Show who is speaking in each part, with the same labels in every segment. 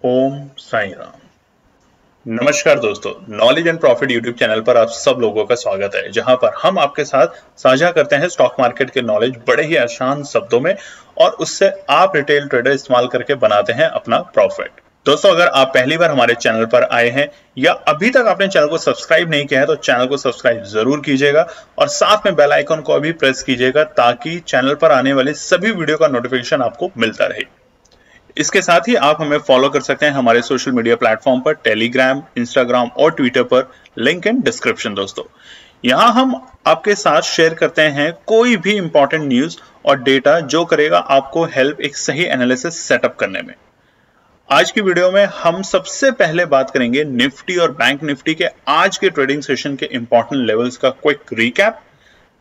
Speaker 1: ओम साई राम। नमस्कार दोस्तों, knowledge and profit YouTube channel पर आप सब लोगों का स्वागत है, जहां पर हम आपके साथ साझा करते हैं स्टॉक मार्केट के नॉलेज बड़े ही आसान शब्दों में और उससे आप रिटेल ट्रेडर इस्तेमाल करके बनाते हैं अपना प्रॉफिट। दोस्तों, अगर आप पहली बार हमारे चैनल पर आए हैं या अभी तक आपने चैनल को सब्सक्राइब नहीं किया है तो चैनल को सब्सक्राइब जरूर कीजिएगा और साथ में बेल आइकन को भी प्रेस कीजिएगा ताकि चैनल पर आने वाली सभी वीडियो का नोटिफिकेशन आपको मिलता रहे। इसके साथ ही आप हमें फॉलो कर सकते हैं हमारे सोशल मीडिया प्लेटफॉर्म पर, टेलीग्राम, इंस्टाग्राम और ट्विटर पर, लिंक इन डिस्क्रिप्शन। दोस्तों, यहां हम आपके साथ शेयर करते हैं कोई भी इंपॉर्टेंट न्यूज और डेटा जो करेगा आपको हेल्प एक सही एनालिसिस सेटअप करने में। आज की वीडियो में हम सबसे पहले बात करेंगे निफ्टी और बैंक निफ्टी के आज के ट्रेडिंग सेशन के इंपॉर्टेंट लेवल्स का क्विक रिकैप।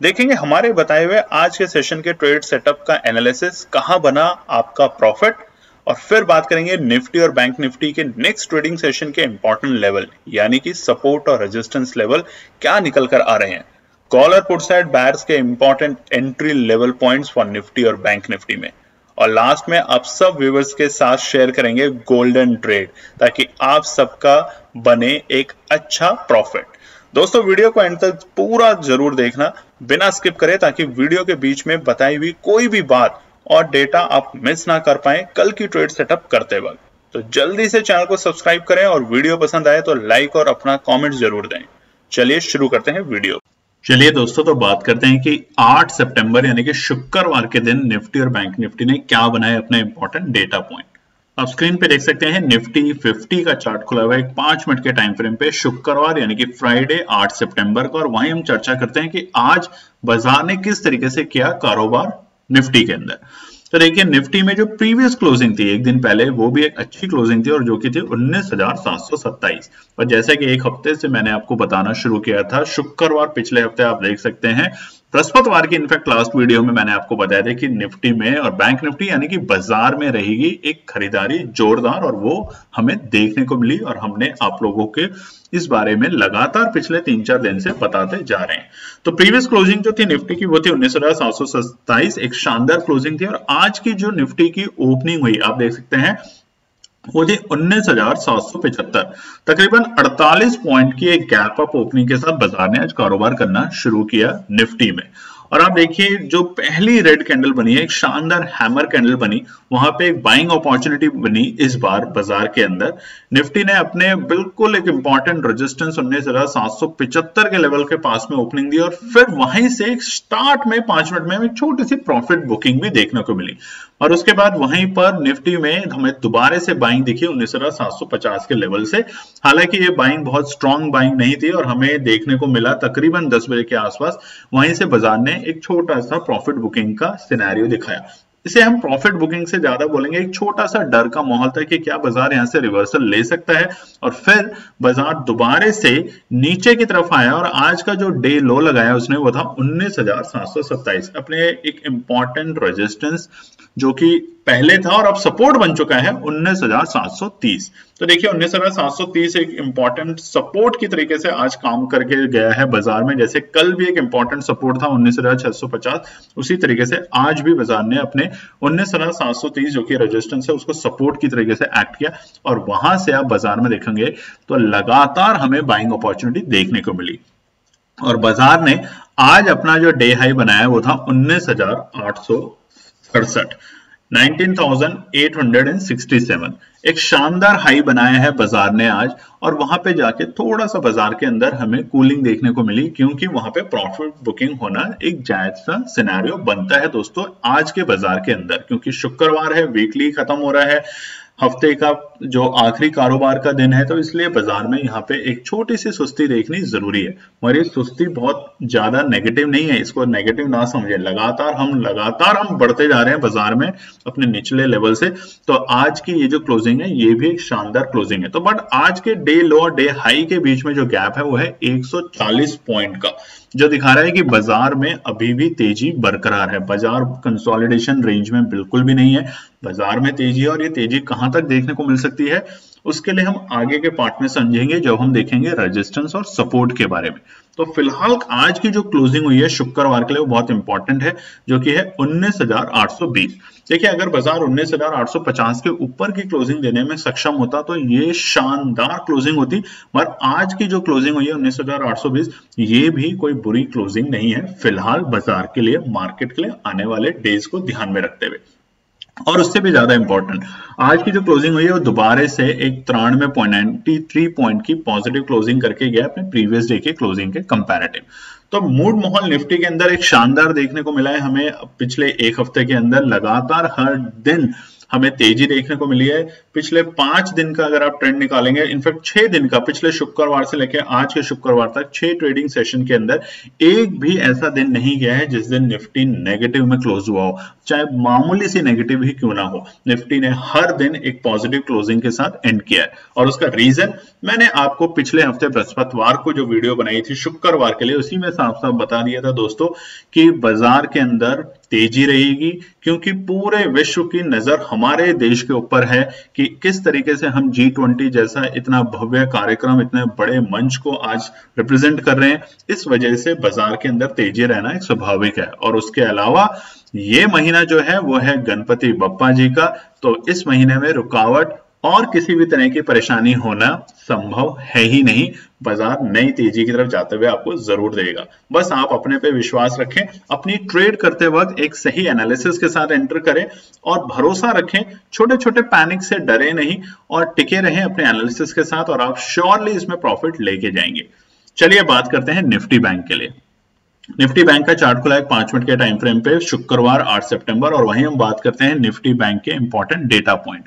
Speaker 1: देखेंगे हमारे बताए हुए आज के सेशन के ट्रेड सेटअप का एनालिसिस, कहां बना आपका प्रॉफिट, और फिर बात करेंगे निफ्टी और बैंक निफ्टी के नेक्स्ट ट्रेडिंग सेशन के इंपॉर्टेंट लेवल यानी कि सपोर्ट और रेजिस्टेंस लेवल क्या निकल कर आ रहे हैं, कॉल और पुट साइड बायर्स के important entry level points for Nifty और बैंक निफ्टी में, और लास्ट में आप सब व्यूअर्स के साथ शेयर करेंगे गोल्डन ट्रेड ताकि आप सबका बने एक अच्छा प्रॉफिट। दोस्तों, वीडियो को एंड तक पूरा जरूर देखना बिना स्किप करे ताकि वीडियो के बीच में बताई हुई कोई भी बात और डेटा आप मिस ना कर पाए कल की ट्रेड सेटअप करते वक्त। तो जल्दी से चैनल को सब्सक्राइब करें और वीडियो पसंद आए तो लाइक और अपना कमेंट जरूर दें। चलिए शुरू करते हैं वीडियो। चलिए दोस्तों, तो बात करते हैं कि 8 सितंबर यानी कि शुक्रवार के दिन निफ्टी और बैंक निफ्टी ने क्या बनाए अपने इंपॉर्टेंट डेटा पॉइंट। आप स्क्रीन पे देख सकते हैं निफ्टी 50 का चार्ट खुला हुआ है एक 5 मिनट के टाइम फ्रेम पे, शुक्रवार यानी कि फ्राइडे 8 सितंबर को, और वहीं हम चर्चा करते हैं कि आज बाजार ने किस तरीके से किया कारोबार निफ्टी के अंदर। तो देखिए, निफ्टी में जो प्रीवियस क्लोजिंग थी एक दिन पहले, वो भी एक अच्छी क्लोजिंग थी और जो कि थी 19,727। और जैसा कि एक हफ्ते से मैंने आपको बताना शुरू किया था, शुक्रवार पिछले हफ्ते आप देख सकते हैं, बृहस्पतिवार की इनफैक्ट लास्ट वीडियो में मैंने आपको बताया था कि निफ्टी में और बैंक निफ्टी यानी कि बाजार में रहेगी एक खरीदारी जोरदार, और वो हमें देखने को मिली और हमने आप लोगों के इस बारे में लगातार पिछले 3-4 दिन से बताते जा रहे हैं। तो प्रीवियस क्लोजिंग जो थी निफ्टी की वो थी 19,727, एक शानदार क्लोजिंग थी। और आज की जो निफ्टी की ओपनिंग हुई आप देख सकते हैं वो थी 19,775, तकरीबन 48 पॉइंट की एक गैप अप ओपनिंग के साथ बाजार ने आज कारोबार करना शुरू किया निफ्टी में। और आप देखिए, जो पहली रेड कैंडल बनी है, एक शानदार हैमर कैंडल बनी, वहां पे एक बाइंग अपॉर्चुनिटी बनी इस बार बाजार के अंदर। निफ्टी ने अपने बिल्कुल एक इंपॉर्टेंट रेजिस्टेंस 19,775 के लेवल के पास में ओपनिंग दी और फिर वहीं से एक स्टार्ट में 5 मिनट में एक छोटी सी प्रॉफिट बुकिंग भी देखने को मिली। और उसके बाद वहीं पर निफ्टी में हमें दोबारा से बाइंग दिखी 19,750 के लेवल से। हालांकि ये बाइंग बहुत स्ट्रॉन्ग बाइंग नहीं थी और हमें देखने को मिला तकरीबन 10 बजे के आसपास वहीं से बाजार ने एक छोटा सा प्रॉफिट बुकिंग का सिनेरियो दिखाया। इसे हम प्रॉफिट बुकिंग से ज्यादा बोलेंगे, एक छोटा सा डर का माहौल था कि क्या बाजार यहां से रिवर्सल ले सकता है, और फिर बाजार दोबारा से नीचे की तरफ आया और आज का जो डे लो लगाया उसने वो था 19,727, अपने एक इंपॉर्टेंट रेजिस्टेंस जो कि पहले था और अब सपोर्ट बन चुका है 19,730। तो देखिए, 19,730 एक इंपॉर्टेंट सपोर्ट की तरीके से आज काम करके गया है बाजार में। जैसे कल भी एक इंपॉर्टेंट सपोर्ट था 19,650, उसी तरीके से आज भी बाजार ने अपने 19,730 जो कि रेजिस्टेंस है उसको सपोर्ट की तरीके से एक्ट किया, और वहां से आप बाजार में देखेंगे तो लगातार हमें बाइंग अपॉर्चुनिटी देखने को मिली। और बाजार ने आज अपना जो डे हाई बनाया वो था 19,867, 19,867, एक शानदार हाई बनाया है बाजार ने आज। और वहां पे जाके थोड़ा सा बाजार के अंदर हमें कूलिंग देखने को मिली, क्योंकि वहां पे प्रॉफिट बुकिंग होना एक जायज सा सिनेरियो बनता है दोस्तों आज के बाजार के अंदर, क्योंकि शुक्रवार है, वीकली खत्म हो रहा है, हफ्ते का जो आखिरी कारोबार का दिन है, तो इसलिए बाजार में यहाँ पे एक छोटी सी सुस्ती देखनी जरूरी है। और ये सुस्ती बहुत ज्यादा नेगेटिव नहीं है, इसको नेगेटिव ना समझे, लगातार हम बढ़ते जा रहे हैं बाजार में अपने निचले लेवल से। तो आज की ये जो क्लोजिंग है ये भी एक शानदार क्लोजिंग है। तो बट आज के डे लो और डे हाई के बीच में जो गैप है वो है 140 पॉइंट का, जो दिखा रहा है कि बाजार में अभी भी तेजी बरकरार है। बाजार कंसोलिडेशन रेंज में बिल्कुल भी नहीं है, बाजार में तेजी है। और ये तेजी कहां तक देखने को मिल सकती है, उसके लिए हम आगे के पार्ट में समझेंगे जब हम देखेंगे रेजिस्टेंस और सपोर्ट के बारे में। तो फिलहाल आज की जो क्लोजिंग हुई है शुक्रवार के लिए वो बहुत इंपॉर्टेंट है, जो कि है 19,820। देखिए अगर बाजार 19,850 के ऊपर की क्लोजिंग देने में सक्षम होता तो ये शानदार क्लोजिंग होती, मगर आज की जो क्लोजिंग हुई है 19,820 ये भी कोई बुरी क्लोजिंग नहीं है फिलहाल बाजार के लिए, मार्केट के लिए आने वाले डेज को ध्यान में रखते हुए। और उससे भी ज्यादा इंपॉर्टेंट आज की जो क्लोजिंग हुई है वो दोबारा से एक 93.93 पॉइंट की पॉजिटिव क्लोजिंग करके गया अपने प्रीवियस डे के क्लोजिंग के कंपैरेटिव। तो मूड माहौल निफ्टी के अंदर एक शानदार देखने को मिला है हमें पिछले एक हफ्ते के अंदर। लगातार हर दिन हमें तेजी देखने को मिली है। पिछले 5 दिन का अगर आप ट्रेंड निकालेंगे, इनफैक्ट 6 दिन का, पिछले शुक्रवार से लेकर आज के शुक्रवार तक 6 ट्रेडिंग सेशन के अंदर एक भी ऐसा दिन नहीं गया है जिस दिन निफ्टी नेगेटिव में क्लोज हुआ हो, चाहे मामूली सी नेगेटिव ही क्यों ना हो। निफ्टी ने हर दिन एक पॉजिटिव क्लोजिंग के साथ एंड किया है। और उसका रीजन मैंने आपको पिछले हफ्ते बृहस्पतिवार को जो वीडियो बनाई थी शुक्रवार के लिए, उसी में साफ साफ बता दिया था दोस्तों कि बाजार के अंदर तेजी रहेगी, क्योंकि पूरे विश्व की नजर हमारे देश के ऊपर है कि किस तरीके से हम G20 जैसा इतना भव्य कार्यक्रम, इतने बड़े मंच को आज रिप्रेजेंट कर रहे हैं। इस वजह से बाजार के अंदर तेजी रहना एक स्वाभाविक है। और उसके अलावा ये महीना जो है वो है गणपति बप्पा जी का, तो इस महीने में रुकावट और किसी भी तरह की परेशानी होना संभव है ही नहीं। बाजार नई तेजी की तरफ जाते हुए आपको जरूर देगा। बस आप अपने पे विश्वास रखें, अपनी ट्रेड करते वक्त एक सही एनालिसिस के साथ एंटर करें और भरोसा रखें, छोटे छोटे पैनिक से डरे नहीं और टिके रहें अपने एनालिसिस के साथ, और आप श्योरली इसमें प्रॉफिट लेके जाएंगे। चलिए बात करते हैं निफ्टी बैंक के लिए। निफ्टी बैंक का चार्ट खुला है 5 मिनट के टाइम फ्रेम पे शुक्रवार 8 सितंबर, और वहीं हम बात करते हैं निफ्टी बैंक के इंपॉर्टेंट डेटा पॉइंट।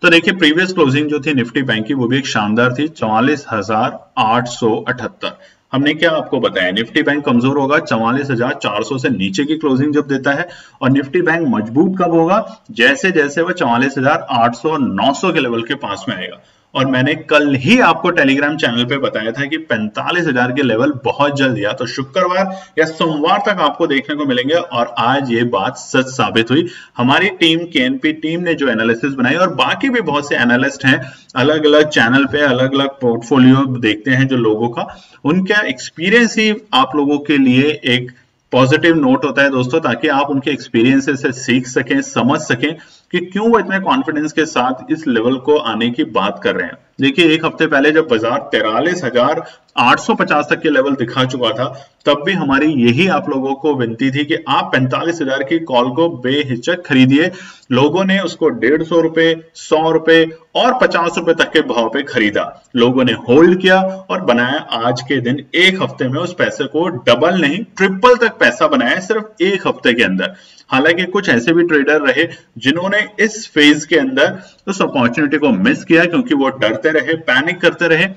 Speaker 1: तो देखिए प्रीवियस क्लोजिंग जो थी निफ्टी बैंक की वो भी एक शानदार थी, 44,878। हमने क्या आपको बताया, निफ्टी बैंक कमजोर होगा 44,400 से नीचे की क्लोजिंग जब देता है, और निफ्टी बैंक मजबूत कब होगा, जैसे जैसे वो 44,800 900 के लेवल के पास में आएगा। और मैंने कल ही आपको टेलीग्राम चैनल पे बताया था कि 45,000 के लेवल बहुत जल्द या तो शुक्रवार या सोमवार तक आपको देखने को मिलेंगे, और आज ये बात सच साबित हुई। हमारी टीम केएनपी टीम ने जो एनालिसिस बनाई, और बाकी भी बहुत से एनालिस्ट हैं अलग अलग चैनल पे, अलग अलग पोर्टफोलियो देखते हैं जो लोगों का, उनका एक्सपीरियंस ही आप लोगों के लिए एक पॉजिटिव नोट होता है दोस्तों, ताकि आप उनके एक्सपीरियंसेस से सीख सकें, समझ सकें कि क्यों वो इतने कॉन्फिडेंस के साथ इस लेवल को आने की बात कर रहे हैं। देखिए एक हफ्ते पहले जब बाजार 43,850 तक के लेवल दिखा चुका था, तब भी हमारी यही आप लोगों को विनती थी कि आप 45,000 की कॉल को बेहिचक खरीदिए। लोगों ने उसको 150 रुपए, 100 रुपए और 50 रुपए तक के भाव पे खरीदा। लोगों ने होल्ड किया और बनाया आज के दिन, एक हफ्ते में उस पैसे को डबल नहीं ट्रिपल तक पैसा बनाया सिर्फ एक हफ्ते के अंदर। हालांकि कुछ ऐसे भी ट्रेडर रहे जिन्होंने इस फेज के अंदर उस अपॉर्चुनिटी को मिस किया, क्योंकि वो डरते रहे, पैनिक करते रहे।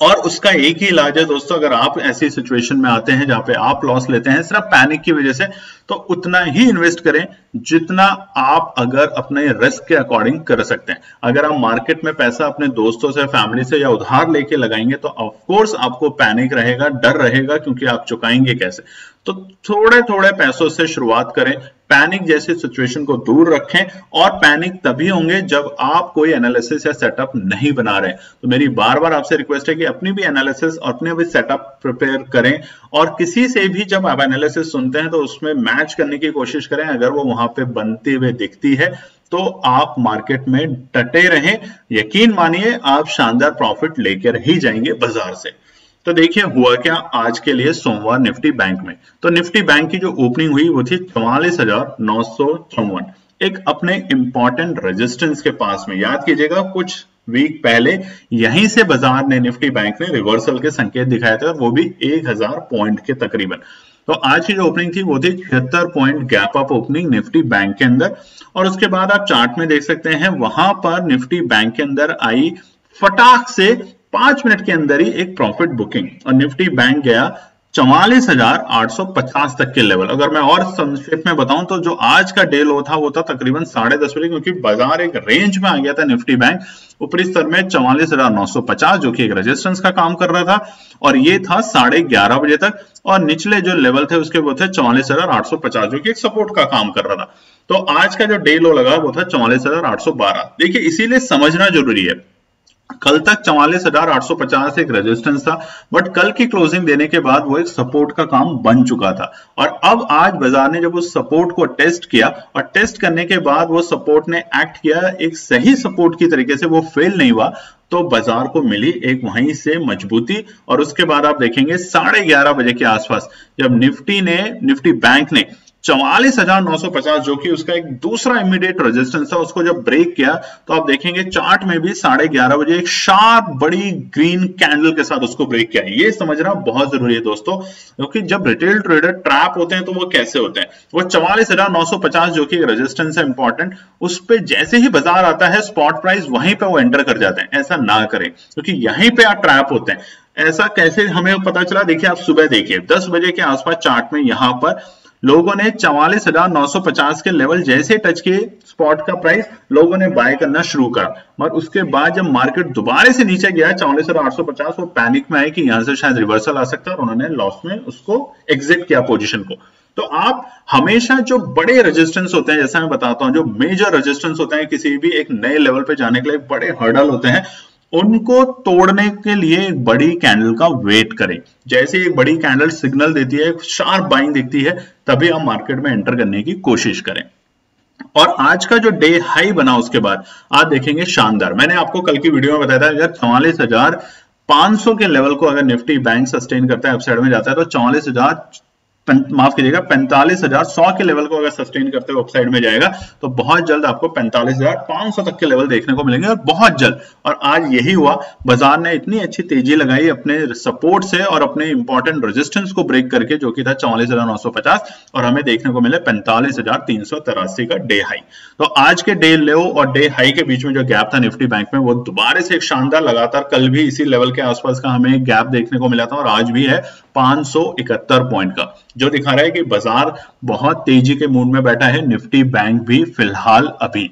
Speaker 1: और उसका एक ही इलाज है दोस्तों, अगर आप ऐसी सिचुएशन में आते हैं जहां पे आप लॉस लेते हैं सिर्फ पैनिक की वजह से, तो उतना ही इन्वेस्ट करें जितना आप अगर अपने रिस्क के अकॉर्डिंग कर सकते हैं। अगर आप मार्केट में पैसा अपने दोस्तों से, फैमिली से या उधार लेके लगाएंगे तो ऑफ कोर्स आपको पैनिक रहेगा, डर रहेगा, क्योंकि आप चुकाएंगे कैसे। तो थोड़े थोड़े पैसों से शुरुआत करें, पैनिक जैसी सिचुएशन को दूर रखें, और पैनिक तभी होंगे जब आप कोई एनालिसिस या सेटअप नहीं बना रहे। तो मेरी बार बार आपसे रिक्वेस्ट है कि अपनी भी एनालिसिस और अपने भी सेटअप प्रिपेयर करें, और किसी से भी जब आप एनालिसिस सुनते हैं तो उसमें मैच करने की कोशिश करें। अगर वो वहां पे बनती हुई दिखती है तो आप मार्केट में डटे रहें, यकीन मानिए आप शानदार प्रॉफिट लेकर ही जाएंगे बाजार से। तो देखिए हुआ क्या आज के लिए सोमवार निफ्टी बैंक में। तो निफ्टी बैंक की जो ओपनिंग हुई वो थी 44,954, एक अपने इंपॉर्टेंट रेजिस्टेंस के पास में। याद कीजिएगा कुछ वीक पहले यहीं से बाजार ने, निफ्टी बैंक ने रिवर्सल के संकेत दिखाए थे, और वो भी 1000 पॉइंट के तकरीबन। तो आज की जो ओपनिंग थी वो थी 76 point gap up opening Nifty bank के अंदर। और उसके बाद आप चार्ट में देख सकते हैं वहां पर निफ्टी बैंक के अंदर आई फटाक से 5 मिनट के अंदर ही एक प्रॉफिट बुकिंग, और निफ्टी बैंक गया 44,850 तक के लेवल। अगर मैं और संक्षेप में बताऊं तो जो आज का डे लो था वो था तकरीबन 10:30 बजे, क्योंकि बाजार एक रेंज में आ गया था। निफ्टी बैंक ऊपरी स्तर में 44,950 जो कि एक रेजिस्टेंस का काम कर रहा था, और ये था 11:30 बजे तक, और निचले जो लेवल थे उसके वो थे 44,850 जो कि एक सपोर्ट का काम कर रहा था। तो आज का जो डे लो लगा वो था 44,812। देखिए इसीलिए समझना जरूरी है कल तक 44,850 एक रेजिस्टेंस था, बट कल की क्लोजिंग देने के बाद वो एक सपोर्ट का काम बन चुका था। और अब आज बाजार ने जब उस सपोर्ट को टेस्ट किया और टेस्ट करने के बाद वो सपोर्ट ने एक्ट किया एक सही सपोर्ट की तरीके से, वो फेल नहीं हुआ, तो बाजार को मिली एक वहीं से मजबूती। और उसके बाद आप देखेंगे 11:30 बजे के आसपास जब निफ्टी बैंक ने 44,950 जो कि उसका एक दूसरा इमीडिएट रेजिस्टेंस था, उसको जब ब्रेक किया तो आप देखेंगे चार्ट में भी 11:30 बजे एक शार्प बड़ी ग्रीन कैंडल के साथ उसको ब्रेक किया। ये समझना बहुत जरूरी है दोस्तों, क्योंकि जब रिटेल ट्रेडर ट्रैप होते हैं तो वो कैसे होते हैं। वो 44,950 जो कि रेजिस्टेंस है इंपॉर्टेंट, उस पे जैसे ही बाजार आता है स्पॉट प्राइस वहीं पे वो एंटर कर जाते हैं। ऐसा ना करें क्योंकि यहीं पे आप ट्रैप होते हैं। ऐसा कैसे हमें पता चला, देखिए आप सुबह देखिए 10 बजे के आसपास चार्ट में यहां पर लोगों ने 44,950 के लेवल जैसे टच किए, स्पॉट का प्राइस लोगों ने बाय करना शुरू करा। मगर उसके बाद जब मार्केट दोबारा से नीचे गया 44,850, वो पैनिक में आए कि यहां से शायद रिवर्सल आ सकता है और उन्होंने लॉस में उसको एग्जिट किया पोजीशन को। तो आप हमेशा जो बड़े रेजिस्टेंस होते हैं, जैसा मैं बताता हूं, जो मेजर रेजिस्टेंस होते हैं किसी भी एक नए लेवल पे जाने के लिए बड़े हर्डल होते हैं, उनको तोड़ने के लिए एक बड़ी कैंडल का वेट करें। जैसे एक बड़ी कैंडल सिग्नल देती है, शार्प बाइंग दिखती है, तभी आप मार्केट में एंटर करने की कोशिश करें। और आज का जो डे हाई बना उसके बाद आप देखेंगे शानदार। मैंने आपको कल की वीडियो में बताया था अगर 44,500 के लेवल को अगर निफ्टी बैंक सस्टेन करता है, अपसाइड में जाता है, तो 45,100 के लेवल को अगर सस्टेन करते हुए अपसाइड में जाएगा तो बहुत जल्द आपको 45,500 तक के लेवल देखने को मिलेंगे, और बहुत जल्द। और आज यही हुआ, बाजार ने इतनी अच्छी तेजी लगाई अपने सपोर्ट से और अपने इंपॉर्टेंट रेजिस्टेंस को ब्रेक करके, जो कि था 44,950, और हमें देखने को मिले 45,383 का डे हाई। तो आज के डे लो और डे हाई के बीच में जो गैप था निफ्टी बैंक में, वो दोबारा से एक शानदार, लगातार कल भी इसी लेवल के आसपास का हमें एक गैप देखने को मिला था, और आज भी है 571 पॉइंट का, जो दिखा रहा है कि बाजार बहुत तेजी के मूड में बैठा है, निफ्टी बैंक भी फिलहाल अभी।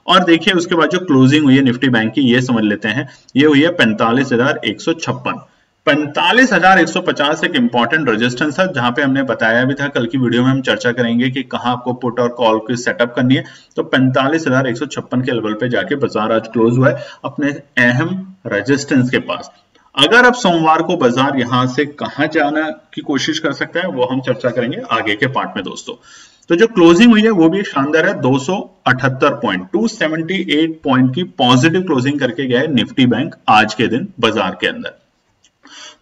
Speaker 1: और देखिए उसके बाद जो क्लोजिंग हुई है निफ्टी बैंक की, ये समझ लेते हैं, ये हुई है 45,156। 45,150 एक इंपॉर्टेंट रेजिस्टेंस है, जहां पे हमने बताया भी था, कल की वीडियो में हम चर्चा करेंगे कि कहां आपको पुट और कॉल की सेटअप करनी है। तो 45,156 के लेवल पे जाके बाजार आज क्लोज हुआ है अपने अहम रेजिस्टेंस के पास। अगर अब सोमवार को बाजार यहां से कहां जाना की कोशिश कर सकता है, वो हम चर्चा करेंगे आगे के पार्ट में दोस्तों। तो जो क्लोजिंग हुई है वो भी शानदार है, 278 पॉइंट, 278 पॉइंट की पॉजिटिव क्लोजिंग करके गया है निफ्टी बैंक आज के दिन बाजार के अंदर।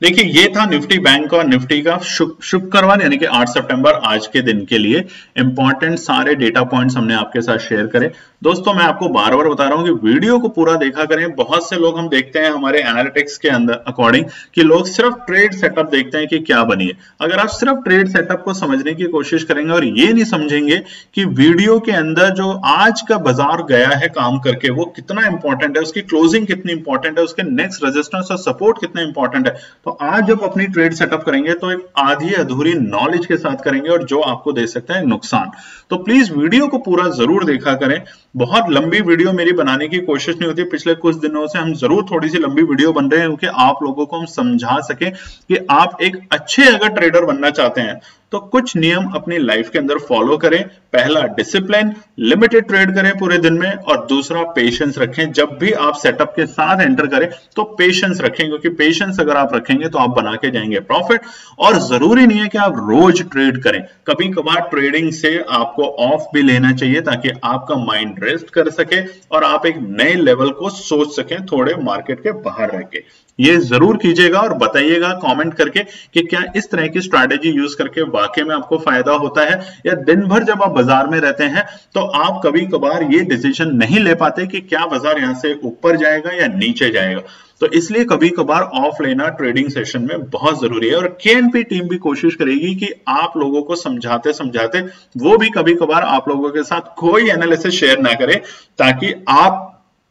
Speaker 1: देखिए ये था निफ्टी बैंक और निफ्टी का शुक्रवार यानी कि 8 सितंबर आज के दिन के लिए इंपॉर्टेंट सारे डेटा पॉइंट्स हमने आपके साथ शेयर करे। दोस्तों मैं आपको बार बार बता रहा हूं कि वीडियो को पूरा देखा करें। बहुत से लोग हम देखते हैं हमारे एनालिटिक्स के अंदर अकॉर्डिंग कि लोग सिर्फ ट्रेड सेटअप देखते हैं कि क्या बनी है। अगर आप सिर्फ ट्रेड सेटअप को समझने की कोशिश करेंगे और ये नहीं समझेंगे कि वीडियो के अंदर जो आज का बाजार गया है काम करके वो कितना इंपॉर्टेंट है, उसकी क्लोजिंग कितनी इंपॉर्टेंट है, उसके नेक्स्ट रेजिस्टेंस और सपोर्ट कितना इंपॉर्टेंट है, तो आज जब अपनी ट्रेड सेटअप करेंगे तो एक आधी अधूरी नॉलेज के साथ करेंगे और जो आपको दे सकता है नुकसान। तो प्लीज वीडियो को पूरा जरूर देखा करें। बहुत लंबी वीडियो मेरी बनाने की कोशिश नहीं होती, पिछले कुछ दिनों से हम जरूर थोड़ी सी लंबी वीडियो बन रहे हैं क्योंकि आप लोगों को हम समझा सके कि आप एक अच्छे अगर ट्रेडर बनना चाहते हैं तो कुछ नियम अपनी लाइफ के अंदर फॉलो करें। पहला डिसिप्लिन, लिमिटेड ट्रेड करें पूरे दिन में, और दूसरा पेशेंस रखें। जब भी आप सेटअप के साथ एंटर करें तो पेशेंस रखें, क्योंकि पेशेंस अगर आप रखेंगे तो आप बना के जाएंगे प्रॉफिट। और जरूरी नहीं है कि आप रोज ट्रेड करें, कभी कभार ट्रेडिंग से आपको ऑफ भी लेना चाहिए ताकि आपका माइंड रेस्ट कर सके और आप एक नए लेवल को सोच सकें थोड़े मार्केट के बाहर रह के। ये जरूर कीजिएगा और बताइएगा कमेंट करके कि क्या इस तरह की स्ट्रैटेजी यूज करके वाकई में आपको फायदा होता है, या दिन भर जब आप बाजार में रहते हैं तो आप कभी कभार ये डिसीजन नहीं ले पाते कि क्या बाजार यहां से ऊपर जाएगा या नीचे जाएगा। तो इसलिए कभी कभार ऑफ लेना ट्रेडिंग सेशन में बहुत जरूरी है। और केएनपी टीम भी कोशिश करेगी कि आप लोगों को समझाते समझाते वो भी कभी कभार आप लोगों के साथ कोई एनालिसिस शेयर ना करे, ताकि आप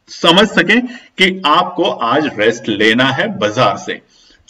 Speaker 1: समझ सकें कि आपको आज रेस्ट लेना है बाजार से।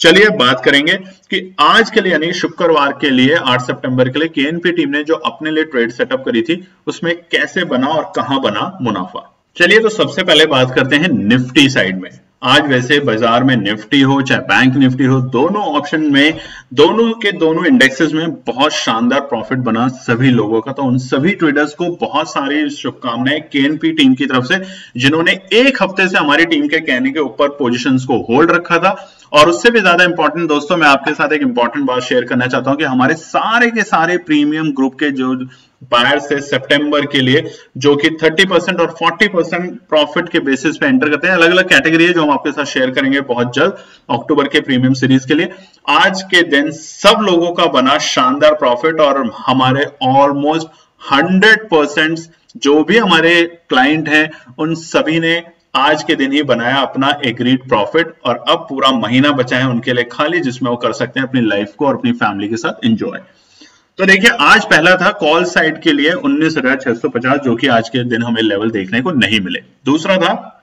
Speaker 1: चलिए बात करेंगे कि आज के लिए यानी शुक्रवार के लिए 8 सितंबर के लिए केएनपी टीम ने जो अपने लिए ट्रेड सेटअप करी थी उसमें कैसे बना और कहां बना मुनाफा। चलिए तो सबसे पहले बात करते हैं निफ्टी साइड में। आज वैसे बाजार में निफ्टी हो चाहे बैंक निफ्टी हो, दोनों ऑप्शन में दोनों इंडेक्सेस में बहुत शानदार प्रॉफिट बना सभी लोगों का। तो उन सभी ट्रेडर्स को बहुत सारी शुभकामनाएं केएनपी टीम की तरफ से, जिन्होंने एक हफ्ते से हमारी टीम के कहने के ऊपर पोजीशंस को होल्ड रखा था। और उससे भी ज्यादा इंपॉर्टेंट दोस्तों, मैं आपके साथ एक इंपॉर्टेंट बात शेयर करना चाहता हूं कि हमारे सारे के सारे प्रीमियम ग्रुप के जो बायर्स है सितंबर के लिए, जो कि 30% और 40% प्रॉफिट के बेसिस पे एंटर करते हैं, अलग अलग कैटेगरी है जो हम आपके साथ शेयर करेंगे बहुत जल्द अक्टूबर के प्रीमियम सीरीज के लिए। आज के दिन सब लोगों का बना शानदार प्रॉफिट और हमारे ऑलमोस्ट 100% जो भी हमारे क्लाइंट हैं उन सभी ने आज के दिन ही बनाया अपना एग्रीड प्रॉफिट। और अब पूरा महीना बचा है उनके लिए खाली, जिसमें वो कर सकते हैं अपनी लाइफ को और अपनी फैमिली के साथ एंजॉय। तो देखिए, आज पहला था कॉल साइड के लिए 19,650, जो कि आज के दिन हमें लेवल देखने को नहीं मिले। दूसरा था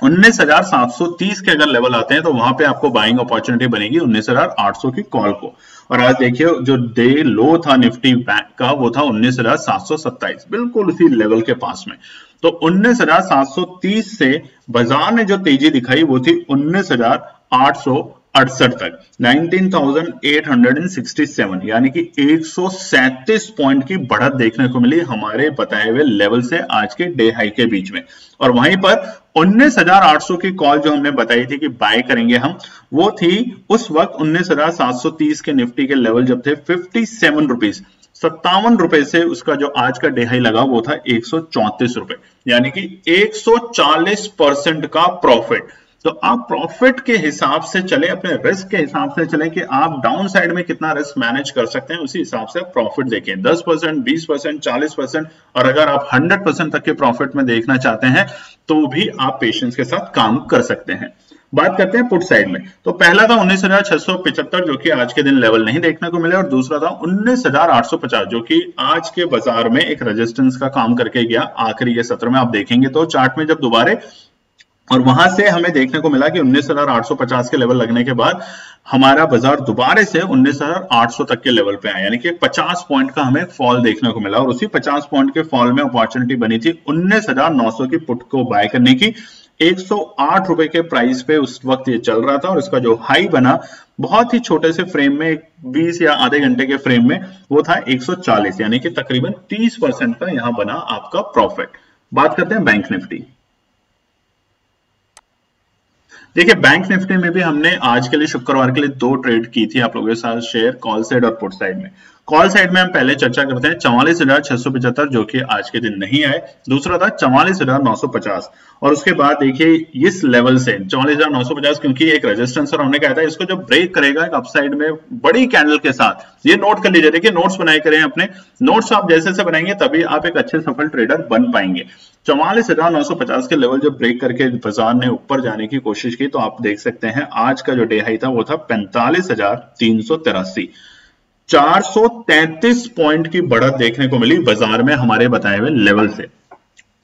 Speaker 1: 19,730 के अगर लेवल आते हैं तो वहां पे आपको बाइंग अपॉर्चुनिटी बनेगी 19,800 की कॉल को। और आज देखिए जो डे लो था निफ्टी बैंक का वो था 19,727, बिल्कुल उसी लेवल के पास में। तो 19,730 से बाजार ने जो तेजी दिखाई वो थी 19,868 तक, 19,867, यानी कि 137 पॉइंट की बढ़त देखने को मिली हमारे बताए हुए लेवल से आज के डे हाई के बीच में। और वहीं पर 19,800 की कॉल जो हमने बताई थी कि बाय करेंगे हम, वो थी उस वक्त 19,730 के निफ्टी के लेवल जब थे 57 रुपीज, 57 रुपए से उसका जो आज का डे हाई लगा वो था 134 रुपए, यानी कि 140% का प्रॉफिट। तो आप प्रॉफिट के हिसाब से चले, अपने रिस्क के हिसाब से चले कि आप डाउन साइड में कितना रिस्क मैनेज कर सकते हैं, उसी हिसाब से प्रॉफिट देखें। 10%, 20%, 40%, और अगर आप 100% तक के प्रॉफिट में देखना चाहते हैं तो भी आप पेशेंस के साथ काम कर सकते हैं। बात करते हैं पुट साइड में। तो पहला था 19,675 जो कि आज के दिन लेवल नहीं देखने को मिले, और दूसरा था 19,850 जो कि आज के बाजार में एक रेजिस्टेंस का काम करके गया आखिरी के सत्र में। आप देखेंगे तो चार्ट में जब दोबारे, और वहां से हमें देखने को मिला कि 19,850 के लेवल लगने के बाद हमारा बाजार दोबारा से 19,800 तक के लेवल पे आया, यानी कि 50 पॉइंट का हमें फॉल देखने को मिला। और उसी 50 पॉइंट के फॉल में अपॉर्चुनिटी बनी थी 19,900 की पुट को बाय करने की। 108 रुपए के प्राइस पे उस वक्त ये चल रहा था, और इसका जो हाई बना बहुत ही छोटे से फ्रेम में, 20 या आधे घंटे के फ्रेम में, वो था 140, यानी कि तकरीबन 30% का यहां बना आपका प्रॉफिट। बात करते हैं बैंक निफ्टी। देखिए, बैंक निफ्टी में भी हमने आज के लिए शुक्रवार के लिए 2 ट्रेड की थी आप लोगों के साथ शेयर, कॉल साइड और पुट साइड में। कॉल साइड में हम पहले चर्चा करते हैं 44,675 जो कि आज के दिन नहीं आए, दूसरा था 44,950, और उसके बाद देखिए इस लेवल से 44,950 क्योंकि एक रेजिस्टेंस और हमने कहा था इसको जब ब्रेक करेगा एक अपसाइड में बड़ी कैंडल के साथ, ये नोट कर लीजिए। देखिए नोट्स बनाए करें अपने, नोट्स आप जैसे से बनाएंगे तभी आप एक अच्छे सफल ट्रेडर बन पाएंगे। 44,950 के लेवल जब ब्रेक करके बाजार ने ऊपर जाने की कोशिश की तो आप देख सकते हैं आज का जो डे हाई था वो था 45,383, 433 पॉइंट की बढ़त देखने को मिली बाजार में हमारे बताए हुए लेवल से।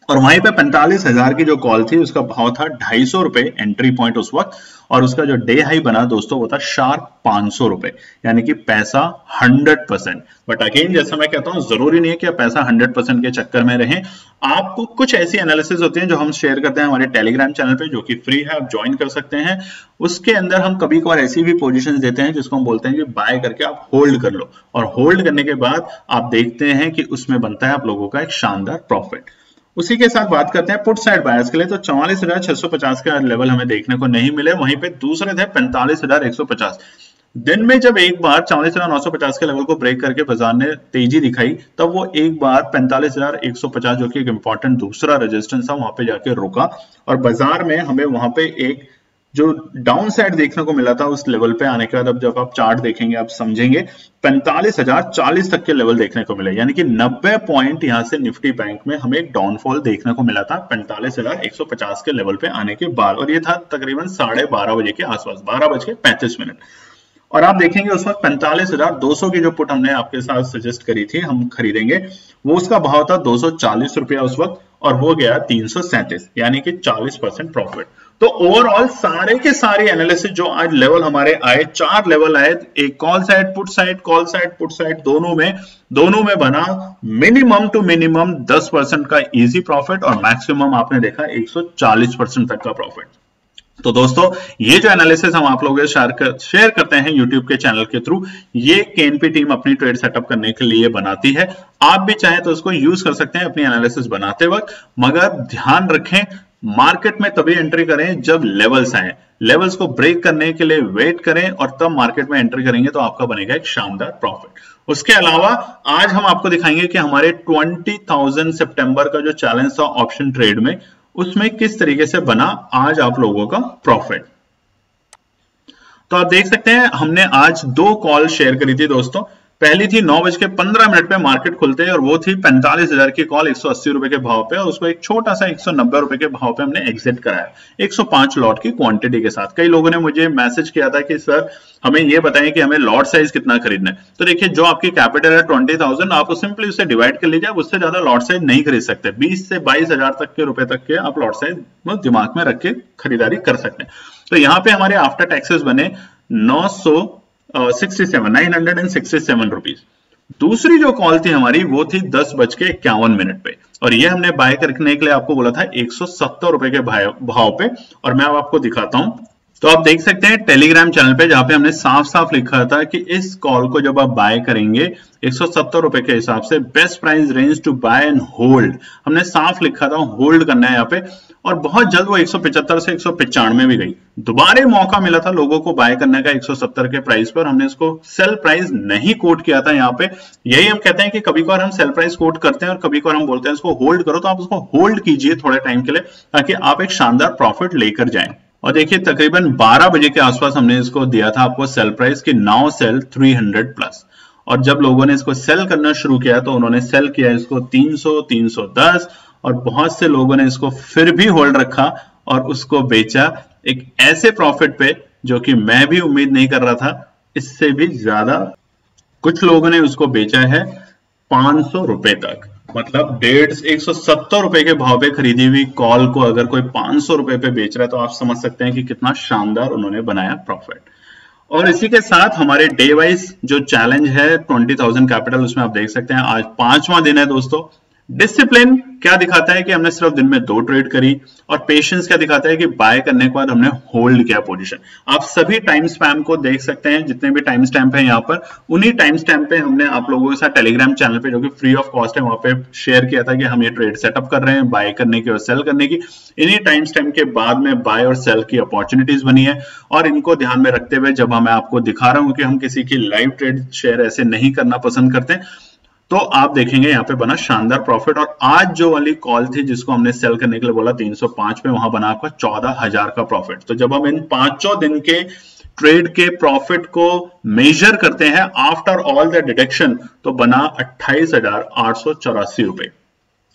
Speaker 1: और वहीं पे 45,000 की जो कॉल थी उसका भाव था 250 रुपए एंट्री पॉइंट उस वक्त, और उसका जो डे हाई बना दोस्तों वो था शार्प 500 रुपए, यानी कि पैसा 100%। बट अगेन जैसा मैं कहता हूं, जरूरी नहीं है कि आप पैसा 100% के चक्कर में रहें। आपको कुछ ऐसी एनालिसिस होती है जो हम शेयर करते हैं हमारे टेलीग्राम चैनल पे, जो कि फ्री है, आप ज्वाइन कर सकते हैं। उसके अंदर हम कभी कभार ऐसी भी पोजीशंस देते हैं जिसको हम बोलते हैं कि बाय करके आप होल्ड कर लो, और होल्ड करने के बाद आप देखते हैं कि उसमें बनता है आप लोगों का एक शानदार प्रॉफिट। उसी के साथ बात करते हैं पुट साइड बायर्स के लिए। तो 44,650 का लेवल हमें देखने को नहीं मिले, वहीं पे दूसरे थे 45,150। दिन में जब एक बार 44,950 के लेवल को ब्रेक करके बाजार ने तेजी दिखाई, तब वो एक बार 45,150 जो कि एक इंपॉर्टेंट दूसरा रेजिस्टेंस था वहां पे जाके रुका, और बाजार में हमें वहां पे एक जो डाउन साइड देखने को मिला था उस लेवल पे आने के बाद, अब जब आप चार्ट देखेंगे आप समझेंगे 45,040 तक के लेवल देखने को मिले, यानी कि 90 पॉइंट यहां से निफ्टी बैंक में हमें एक डाउनफॉल देखने को मिला था 45,150 के लेवल पे आने के बाद, और ये था तकरीबन 12:30 बजे के आसपास, 12:35। और आप देखेंगे उस वक्त 45,200 की जो पुट हमने आपके साथ सजेस्ट करी थी हम खरीदेंगे, वो उसका भाव था 240 रुपया उस वक्त, और वो गया 337, यानी कि 40% प्रॉफिट। तो ओवरऑल सारे के सारे एनालिसिस जो आज लेवल हमारे आए, 4 लेवल आए, एक call side put side, call side put side, दोनों में बना मिनिमम टू मिनिमम 10% का इजी प्रॉफिट, और मैक्सिमम आपने देखा 140% तक का प्रॉफिट। तो दोस्तों ये जो एनालिसिस हम आप लोगों के शेयर करते हैं यूट्यूब के चैनल के थ्रू, ये केएनपी टीम अपनी ट्रेड सेटअप करने के लिए बनाती है। आप भी चाहें तो उसको यूज कर सकते हैं अपनी एनालिसिस बनाते वक्त, मगर ध्यान रखें मार्केट में तभी एंट्री करें जब लेवल्स आए। लेवल्स को ब्रेक करने के लिए वेट करें और तब मार्केट में एंट्री करेंगे तो आपका बनेगा एक शानदार प्रॉफिट। उसके अलावा आज हम आपको दिखाएंगे कि हमारे 20,000 सितंबर का जो चैलेंज था ऑप्शन ट्रेड में, उसमें किस तरीके से बना आज आप लोगों का प्रॉफिट। तो आप देख सकते हैं हमने आज 2 कॉल शेयर करी थी दोस्तों। पहली थी 9:15 पे मार्केट खुलते हैं और वो थी 45,000 की कॉल 180 रुपए के भाव पे, और उसको एक छोटा सा 190 रुपए के भाव पे हमने एग्जिट कराया 105 लॉट की क्वांटिटी के साथ। कई लोगों ने मुझे मैसेज किया था कि सर हमें ये बताएं कि हमें लॉट साइज कितना खरीदना है। तो देखिए जो आपकी कैपिटल है 20,000, आप सिंपली उससे डिवाइड कर लीजिए। आप उससे ज्यादा लॉट साइज नहीं खरीद सकते। 20 से 22,000 तक के रुपए तक के आप लॉट साइज दिमाग में रख के खरीदारी कर सकते हैं। तो यहाँ पे हमारे आफ्टर टैक्सेस बने 967 रुपीज। दूसरी जो कॉल थी हमारी वो थी 10:51 पे, और ये हमने बाय करने के लिए आपको बोला था 170 रुपए के भाव पे। और मैं अब आपको दिखाता हूं। तो आप देख सकते हैं टेलीग्राम चैनल पे जहां पे हमने साफ साफ लिखा था कि इस कॉल को जब आप बाय करेंगे 170 रुपए के हिसाब से, best price range to buy and hold, हमने साफ लिखा था होल्ड करना है यहाँ पे। और बहुत जल्द वो 175 से 195 भी गई। दोबारा मौका मिला था लोगों को बाय करने का 170 के प्राइस पर, हमने इसको सेल प्राइस नहीं कोट किया था यहाँ पे। यही हम कहते हैं कि कभी कभार हम सेल प्राइस कोट करते हैं और कभी कभार हम बोलते हैं इसको होल्ड करो। तो आप उसको होल्ड कीजिए थोड़े टाइम के लिए ताकि आप एक शानदार प्रॉफिट लेकर जाएं। और देखिए तकरीबन 12 बजे के आसपास हमने इसको दिया था आपको सेल प्राइस की नाउ सेल 300 प्लस। और जब लोगों ने इसको सेल करना शुरू किया तो उन्होंने सेल किया इसको 300, 310, और बहुत से लोगों ने इसको फिर भी होल्ड रखा और उसको बेचा एक ऐसे प्रॉफिट पे जो कि मैं भी उम्मीद नहीं कर रहा था। इससे भी ज्यादा कुछ लोगों ने उसको बेचा है 500 रुपए तक। मतलब 170 रुपए के भाव पे खरीदी हुई कॉल को अगर कोई 500 रुपए पे बेच रहा है तो आप समझ सकते हैं कि कितना शानदार उन्होंने बनाया प्रॉफिट। और इसी के साथ हमारे डे वाइज जो चैलेंज है 20,000 कैपिटल, उसमें आप देख सकते हैं आज 5वां दिन है दोस्तों। डिसिप्लिन क्या दिखाता है कि हमने सिर्फ दिन में 2 ट्रेड करी, और पेशेंस क्या दिखाता है कि बाय करने के बाद हमने होल्ड किया पोजीशन। आप सभी टाइम स्पैम को देख सकते हैं, जितने भी टाइम स्टैम्प है यहाँ पर, उन्हीं टाइम स्टैम्प पे हमने आप लोगों के साथ टेलीग्राम चैनल पे जो कि फ्री ऑफ कॉस्ट है वहां पे शेयर किया था कि हम ये ट्रेड सेटअप कर रहे हैं बाय करने की और सेल करने की। इन्हीं टाइम स्टैम्प के बाद में बाय और सेल की अपॉर्चुनिटीज बनी है, और इनको ध्यान में रखते हुए जब मैं आपको दिखा रहा हूं कि हम किसी की लाइव ट्रेड शेयर ऐसे नहीं करना पसंद करते, तो आप देखेंगे यहाँ पे बना शानदार प्रॉफिट। और आज जो वाली कॉल थी जिसको हमने सेल करने के लिए बोला 305 पे, वहां बना आपका 14,000 का प्रॉफिट। तो जब हम इन 5 दिन के ट्रेड के प्रॉफिट को मेजर करते हैं आफ्टर ऑल द डिडक्शन, तो बना 28,884 रुपए,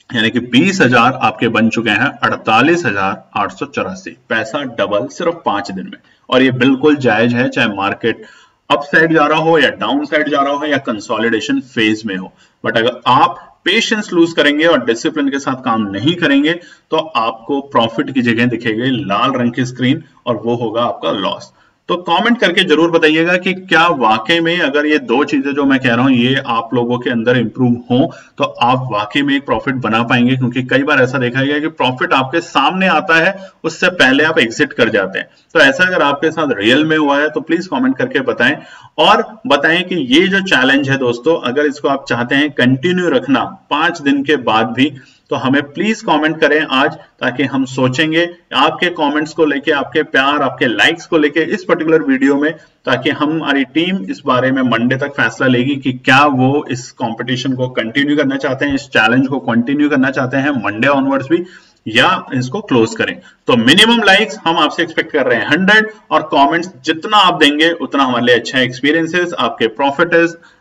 Speaker 1: यानी कि 20,000 आपके बन चुके हैं 48,884। पैसा डबल सिर्फ 5 दिन में। और ये बिल्कुल जायज है, चाहे मार्केट अप साइड जा रहा हो या डाउन साइड जा रहा हो या कंसोलिडेशन फेज में हो। बट अगर आप पेशेंस लूज करेंगे और डिसिप्लिन के साथ काम नहीं करेंगे तो आपको प्रॉफिट की जगह दिखेगी लाल रंग की स्क्रीन, और वो होगा आपका लॉस। तो कमेंट करके जरूर बताइएगा कि क्या वाकई में अगर ये 2 चीजें जो मैं कह रहा हूं ये आप लोगों के अंदर इंप्रूव हो तो आप वाकई में एक प्रॉफिट बना पाएंगे। क्योंकि कई बार ऐसा देखा गया कि प्रॉफिट आपके सामने आता है, उससे पहले आप एग्जिट कर जाते हैं। तो ऐसा अगर आपके साथ रियल में हुआ है तो प्लीज कमेंट करके बताएं, और बताएं कि ये जो चैलेंज है दोस्तों, अगर इसको आप चाहते हैं कंटिन्यू रखना 5 दिन के बाद भी, तो हमें प्लीज कमेंट करें आज, ताकि हम सोचेंगे आपके कमेंट्स को लेके, आपके प्यार, आपके लाइक्स को लेके इस पर्टिकुलर वीडियो में, ताकि हमारी टीम इस बारे में मंडे तक फैसला लेगी कि क्या वो इस कंपटीशन को कंटिन्यू करना चाहते हैं, इस चैलेंज को कंटिन्यू करना चाहते हैं मंडे ऑनवर्ड्स भी, या इसको क्लोज करें। तो मिनिमम लाइक्स हम आपसे एक्सपेक्ट कर रहे हैं 100, और कमेंट्स जितना आप देंगे उतना हमारे लिए अच्छा एक्सपीरियंसेस, आपके प्रॉफिट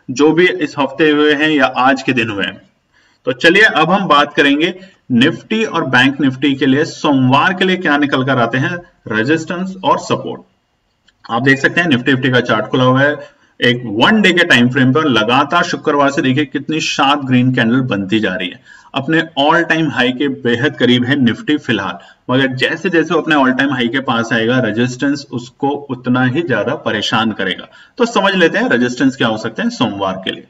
Speaker 1: जो भी इस हफ्ते हुए हैं या आज के दिन हुए हैं। तो चलिए अब हम बात करेंगे निफ्टी और बैंक निफ्टी के लिए सोमवार के लिए क्या निकल कर आते हैं रेजिस्टेंस और सपोर्ट। आप देख सकते हैं निफ्टी का चार्ट खुला हुआ है एक 1 डे के टाइम फ्रेम पर। लगातार शुक्रवार से देखिए कितनी शार्प ग्रीन कैंडल बनती जा रही है। अपने ऑल टाइम हाई के बेहद करीब है निफ्टी फिलहाल, मगर जैसे जैसे वो अपने ऑल टाइम हाई के पास आएगा रेजिस्टेंस उसको उतना ही ज्यादा परेशान करेगा। तो समझ लेते हैं रेजिस्टेंस क्या हो सकते हैं सोमवार के लिए।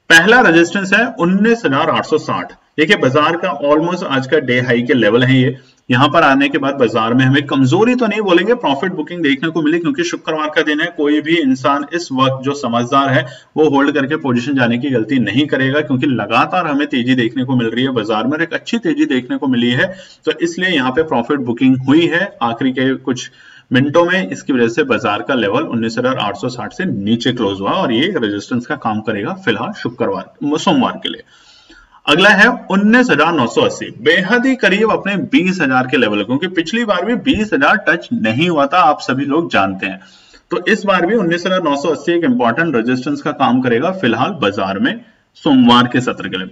Speaker 1: पहला रेजिस्टेंस है 19,860। देखिए बाजार का ऑलमोस्ट आज का डे हाई के लेवल है ये यहाँ पर आने के बाद बाजार में हमें कमजोरी तो नहीं बोलेंगे, प्रॉफिट बुकिंग देखने को मिली, क्योंकि शुक्रवार का दिन है। कोई भी इंसान इस वक्त जो समझदार है वो होल्ड करके पोजीशन जाने की गलती नहीं करेगा, क्योंकि लगातार हमें तेजी देखने को मिल रही है बाजार में, एक अच्छी तेजी देखने को मिली है। तो इसलिए यहाँ पे प्रॉफिट बुकिंग हुई है आखिरी के कुछ मिनटों में। इसकी वजह से बाजार का लेवल 19,860 से नीचे क्लोज हुआ और ये रेजिस्टेंस का काम करेगा फिलहाल सोमवार के लिए। अगला है 19,980, बेहद ही करीब अपने 20,000 के लेवल, क्योंकि पिछली बार भी 20,000 टच नहीं हुआ था, आप सभी लोग जानते हैं। तो इस बार भी 19,980 एक इंपॉर्टेंट रेजिस्टेंस का काम करेगा फिलहाल बाजार में सोमवार के सत्र के लिए।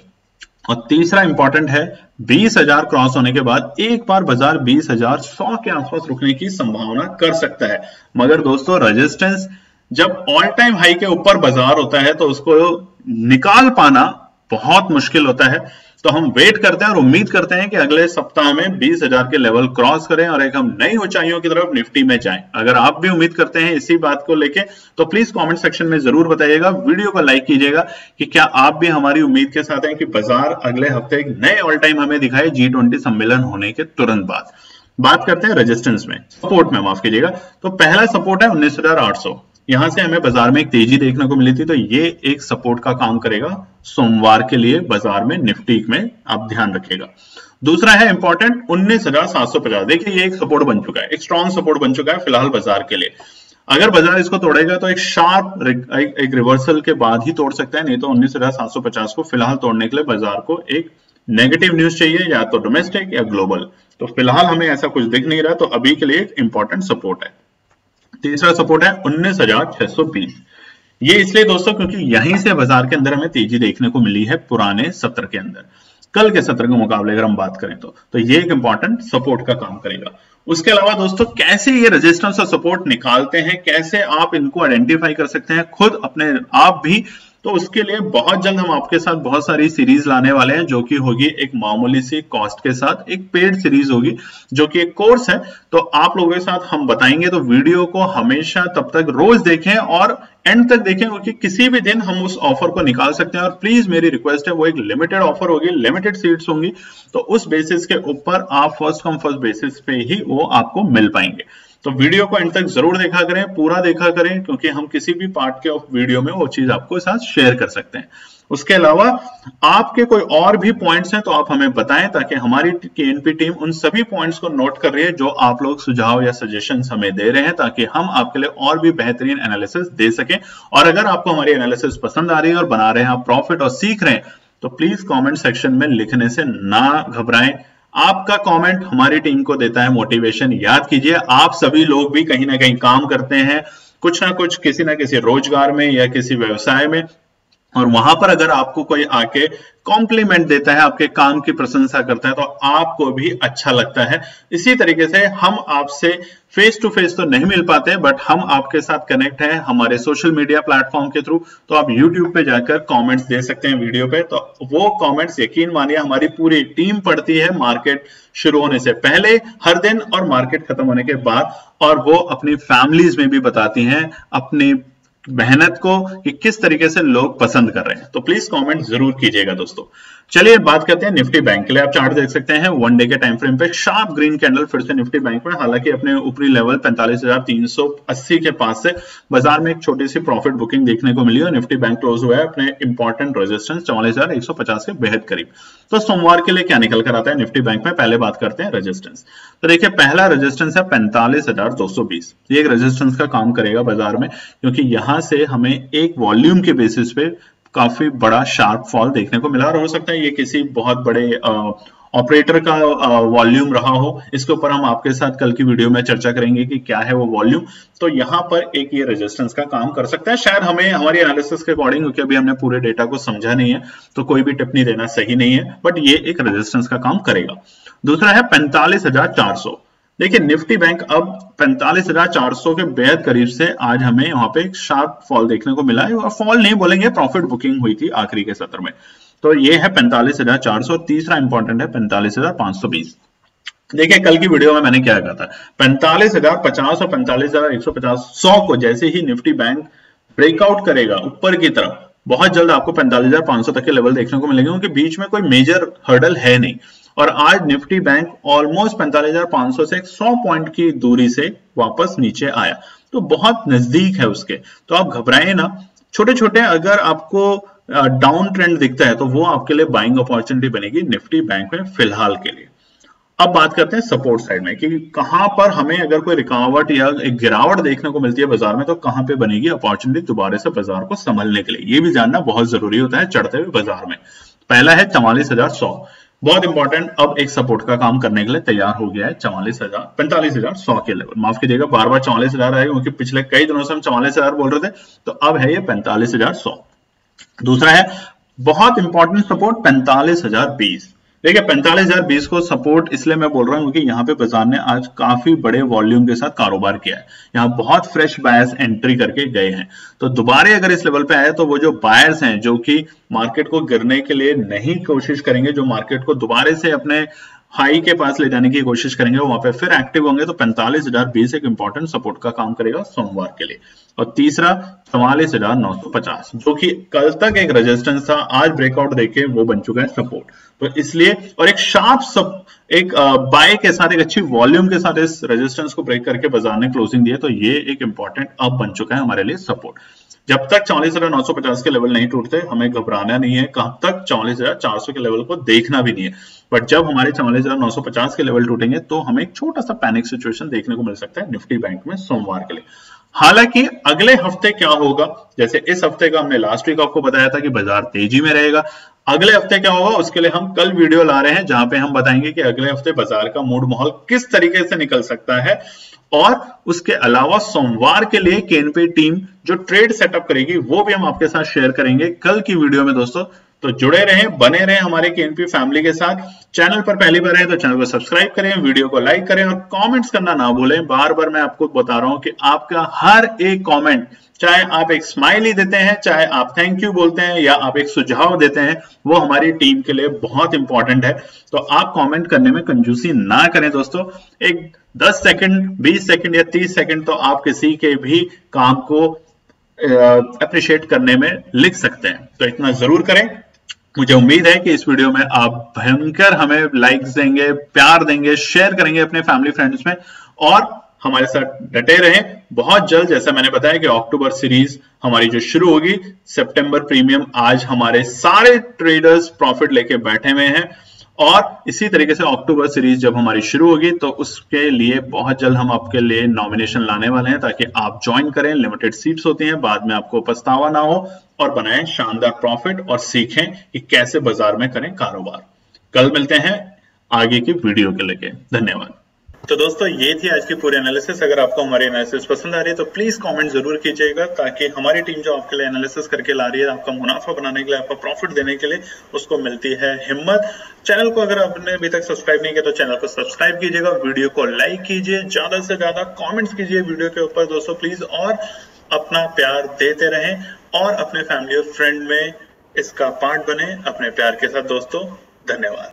Speaker 1: और तीसरा इंपॉर्टेंट है 20,000 क्रॉस होने के बाद एक बार बाजार 20,100 के आसपास रुकने की संभावना कर सकता है। मगर दोस्तों रेजिस्टेंस जब ऑल टाइम हाई के ऊपर बाजार होता है तो उसको निकाल पाना बहुत मुश्किल होता है। तो हम वेट करते हैं और उम्मीद करते हैं कि अगले सप्ताह में 20,000 के लेवल क्रॉस करें और एक हम नई ऊंचाइयों की तरफ निफ्टी में जाएं। अगर आप भी उम्मीद करते हैं इसी बात को लेके तो प्लीज कमेंट सेक्शन में जरूर बताइएगा, वीडियो को लाइक कीजिएगा कि क्या आप भी हमारी उम्मीद के साथ हैं कि बाजार अगले हफ्ते एक नए ऑल टाइम हमें दिखाए G20 सम्मेलन होने के तुरंत बाद। बात करते हैं रेजिस्टेंस में, सपोर्ट में माफ कीजिएगा। तो पहला सपोर्ट है 19,800, यहां से हमें बाजार में एक तेजी देखने को मिली थी, तो ये एक सपोर्ट का काम करेगा सोमवार के लिए बाजार में निफ्टी में, आप ध्यान रखिएगा। दूसरा है इंपॉर्टेंट 19,750, देखिए ये एक सपोर्ट बन चुका है, एक स्ट्रॉन्ग सपोर्ट बन चुका है फिलहाल बाजार के लिए। अगर बाजार इसको तोड़ेगा तो एक शार्प एक रिवर्सल के बाद ही तोड़ सकता है, नहीं तो 19,750 को फिलहाल तोड़ने के लिए बाजार को एक नेगेटिव न्यूज चाहिए, या तो डोमेस्टिक या ग्लोबल। तो फिलहाल हमें ऐसा कुछ दिख नहीं रहा, तो अभी के लिए एक इंपॉर्टेंट सपोर्ट है। तीसरा सपोर्ट है 19,620, ये इसलिए दोस्तों क्योंकि यहीं से बाजार के अंदर हमें तेजी देखने को मिली है पुराने सत्र के अंदर, कल के सत्र के मुकाबले अगर हम बात करें तो ये एक इंपॉर्टेंट सपोर्ट का काम करेगा। उसके अलावा दोस्तों कैसे ये रेजिस्टेंस और सपोर्ट निकालते हैं, कैसे आप इनको आइडेंटिफाई कर सकते हैं खुद अपने आप भी, तो उसके लिए बहुत जल्द हम आपके साथ बहुत सारी सीरीज लाने वाले हैं, जो कि होगी एक मामूली सी कॉस्ट के साथ, एक पेड सीरीज होगी जो कि एक कोर्स है। तो आप लोगों के साथ हम बताएंगे, तो वीडियो को हमेशा तब तक रोज देखें और एंड तक देखें, क्योंकि किसी भी दिन हम उस ऑफर को निकाल सकते हैं। और प्लीज मेरी रिक्वेस्ट है, वो एक लिमिटेड ऑफर होगी, लिमिटेड सीट्स होंगी, तो उस बेसिस के ऊपर आप फर्स्ट कम फर्स्ट बेसिस पे ही वो आपको मिल पाएंगे। तो वीडियो को एंड तक जरूर देखा करें, पूरा देखा करें, क्योंकि हम किसी भी पार्ट के वीडियो में वो चीज आपको साथ शेयर कर सकते हैं। उसके अलावा आपके कोई और भी पॉइंट्स हैं तो आप हमें बताएं, ताकि हमारी केएनपी टीम उन सभी पॉइंट्स को नोट कर रही है जो आप लोग सुझाव या सजेशंस हमें दे रहे हैं, ताकि हम आपके लिए और भी बेहतरीन एनालिसिस दे सकें। और अगर आपको हमारी एनालिसिस पसंद आ रही है और बना रहे हैं आप प्रॉफिट और सीख रहे हैं, तो प्लीज कॉमेंट सेक्शन में लिखने से ना घबराएं। आपका कमेंट हमारी टीम को देता है मोटिवेशन। याद कीजिए, आप सभी लोग भी कहीं ना कहीं काम करते हैं, कुछ ना कुछ किसी ना किसी रोजगार में या किसी व्यवसाय में, और वहां पर अगर आपको कोई आके कॉम्प्लीमेंट देता है, आपके काम की प्रशंसा करता है, तो आपको भी अच्छा लगता है। इसी तरीके से हम आपसे फेस टू फेस तो नहीं मिल पाते, बट हम आपके साथ कनेक्ट हैं हमारे सोशल मीडिया प्लेटफॉर्म के थ्रू। तो आप यूट्यूब पे जाकर कमेंट्स दे सकते हैं वीडियो पे, तो वो कमेंट्स यकीन मानिए हमारी पूरी टीम पढ़ती है मार्केट शुरू होने से पहले, हर दिन, और मार्केट खत्म होने के बाद, और वो अपनी फैमिलीज में भी बताती हैं अपनी मेहनत को कि किस तरीके से लोग पसंद कर रहे हैं। तो प्लीज कमेंट जरूर कीजिएगा दोस्तों। चलिए बात करते हैं निफ्टी बैंक के लिए। आप चार्ट देख सकते हैं वन डे के टाइम फ्रेम पे शार्प ग्रीन कैंडल फिर से निफ्टी बैंक में, हालांकि अपने ऊपरी लेवल 45,380 के पास से बाजार में एक छोटी सी प्रॉफिट बुकिंग देखने को मिली और निफ्टी बैंक क्लोज हुआ है अपने इंपॉर्टेंट रेजिस्टेंस 44,150 के बेहद करीब। तो सोमवार के लिए क्या निकल कर आता है निफ्टी बैंक में, पहले बात करते हैं रेजिस्टेंस। तो देखिए पहला रेजिस्टेंस है 45,220, ये एक रेजिस्टेंस का काम करेगा बाजार में, क्योंकि यहां से हमें एक वॉल्यूम के बेसिस पे काफी बड़ा शार्प फॉल देखने को मिला, और हो सकता है ये किसी बहुत बड़े ऑपरेटर का वॉल्यूम रहा हो। इसके ऊपर हम आपके साथ कल की वीडियो में चर्चा करेंगे कि क्या है वो वॉल्यूम। तो यहाँ पर एक ये रेजिस्टेंस का काम कर सकता है, शायद हमें हमारी एनालिसिस के अकॉर्डिंग, क्योंकि अभी हमने पूरे डेटा को समझा नहीं है तो कोई भी टिप्पणी देना सही नहीं है, बट ये एक रेजिस्टेंस का काम करेगा। दूसरा है 45,400। देखिए निफ्टी बैंक अब 45,400 के बेहद करीब से आज हमें वहां पे एक शार्प फॉल देखने को मिला है, और फॉल नहीं बोलेंगे, प्रॉफिट बुकिंग हुई थी आखिरी के सत्र में। तो ये है 45,400। तीसरा इंपॉर्टेंट है 45,520। देखिए कल की वीडियो में मैंने क्या कहा था, 45,050 और 45,150 100 को जैसे ही निफ्टी बैंक ब्रेकआउट करेगा ऊपर की तरफ, बहुत जल्द आपको 45,500 तक के लेवल देखने को मिलेंगे, क्योंकि बीच में कोई मेजर हर्डल है नहीं। और आज निफ्टी बैंक ऑलमोस्ट 45,500 से 100 पॉइंट की दूरी से वापस नीचे आया, तो बहुत नजदीक है उसके। तो आप घबराए ना, छोटे छोटे अगर आपको डाउन ट्रेंड दिखता है तो वो आपके लिए बाइंग अपॉर्चुनिटी बनेगी निफ्टी बैंक में फिलहाल के लिए। अब बात करते हैं सपोर्ट साइड में कि कहां पर हमें अगर कोई रुकावट या एक गिरावट देखने को मिलती है बाजार में तो कहां पे बनेगी अपॉर्चुनिटी दोबारा से बाजार को संभलने के लिए, ये भी जानना बहुत जरूरी होता है चढ़ते हुए बाजार में। पहला है 44,100, बहुत इंपॉर्टेंट, अब एक सपोर्ट का काम करने के लिए तैयार हो गया है 45,100 के लेवल। माफ कीजिएगा, बार बार 44,000 आएगा क्योंकि पिछले कई दिनों से हम 44,000 बोल रहे थे, तो अब है ये 45,100। दूसरा है बहुत इंपॉर्टेंट सपोर्ट 45,020। देखिए 45,020 को सपोर्ट इसलिए मैं बोल रहा हूं क्योंकि यहाँ पे बाजार ने आज काफी बड़े वॉल्यूम के साथ कारोबार किया है, यहाँ बहुत फ्रेश बायर्स एंट्री करके गए हैं। तो दोबारा अगर इस लेवल पे आए तो वो जो बायर्स हैं जो कि मार्केट को गिरने के लिए नहीं कोशिश करेंगे, जो मार्केट को दोबारा से अपने हाई के पास ले जाने की कोशिश करेंगे, वहां पे फिर एक्टिव होंगे। तो 45,020 एक इंपॉर्टेंट सपोर्ट का काम करेगा सोमवार के लिए। और तीसरा 44,950 जो कि कल तक एक रेजिस्टेंस था, आज ब्रेकआउट देके वो बन चुका है सपोर्ट। तो इसलिए और एक शार्प एक बाय के साथ एक अच्छी वॉल्यूम के साथ इस रेजिस्टेंस को ब्रेक करके बाजार ने क्लोजिंग दी है, तो ये एक इंपॉर्टेंट अब बन चुका है हमारे लिए सपोर्ट। जब तक 44,950 के लेवल नहीं टूटते हमें घबराना नहीं है, कब तक 44,400 के लेवल को देखना भी नहीं है। बट जब हमारे 44,950 के लेवल टूटेंगे तो हमें एक छोटा सा पैनिक सिचुएशन देखने को मिल सकता है निफ्टी बैंक में सोमवार के लिए। हालांकि अगले हफ्ते क्या होगा, जैसे इस हफ्ते का हमने लास्ट वीक आपको बताया था कि बाजार तेजी में रहेगा, अगले हफ्ते क्या होगा उसके लिए हम कल वीडियो ला रहे हैं जहां पे हम बताएंगे कि अगले हफ्ते बाजार का मूड माहौल किस तरीके से निकल सकता है। और उसके अलावा सोमवार के लिए केएनपी टीम जो ट्रेड सेटअप करेगी वो भी हम आपके साथ शेयर करेंगे कल की वीडियो में दोस्तों। तो जुड़े रहें, बने रहें हमारे केएनपी फैमिली के साथ। चैनल पर पहली बार है तो चैनल को सब्सक्राइब करें, वीडियो को लाइक करें और कमेंट्स करना ना भूलें। बार बार मैं आपको बता रहा हूं कि आपका हर एक कमेंट, चाहे आप एक स्माइली देते हैं, चाहे आप थैंक यू बोलते हैं या आप एक सुझाव देते हैं, वो हमारी टीम के लिए बहुत इंपॉर्टेंट है। तो आप कमेंट करने में कंजूसी ना करें दोस्तों। एक 10 सेकंड, 20 सेकंड या 30 सेकंड तो आप किसी के भी काम को अप्रिशिएट करने में लिख सकते हैं, तो इतना जरूर करें। मुझे उम्मीद है कि इस वीडियो में आप भयंकर हमें लाइक्स देंगे, प्यार देंगे, शेयर करेंगे अपने फैमिली फ्रेंड्स में और हमारे साथ डटे रहें। बहुत जल्द जैसा मैंने बताया कि अक्टूबर सीरीज हमारी जो शुरू होगी, सितंबर प्रीमियम, आज हमारे सारे ट्रेडर्स प्रॉफिट लेके बैठे हुए हैं और इसी तरीके से अक्टूबर सीरीज जब हमारी शुरू होगी तो उसके लिए बहुत जल्द हम आपके लिए नॉमिनेशन लाने वाले हैं ताकि आप ज्वाइन करें। लिमिटेड सीट्स होती हैं, बाद में आपको पछतावा ना हो और बनाएं शानदार प्रॉफिट और सीखें कि कैसे बाजार में करें कारोबार। कल मिलते हैं आगे की वीडियो के लेके, धन्यवाद। तो दोस्तों ये थी आज की पूरी एनालिसिस। अगर आपको हमारी एनालिसिस पसंद आ रही है तो प्लीज कमेंट जरूर कीजिएगा ताकि हमारी टीम जो आपके लिए एनालिसिस करके ला रही है, आपका मुनाफा बनाने के लिए, आपका प्रॉफिट देने के लिए, उसको मिलती है हिम्मत। चैनल को अगर आपने अभी तक सब्सक्राइब नहीं किया तो चैनल को सब्सक्राइब कीजिएगा, वीडियो को लाइक कीजिए, ज्यादा से ज्यादा कॉमेंट्स कीजिए वीडियो के ऊपर दोस्तों प्लीज, और अपना प्यार देते रहें और अपने फैमिली और फ्रेंड में इसका पार्ट बने अपने प्यार के साथ दोस्तों। धन्यवाद।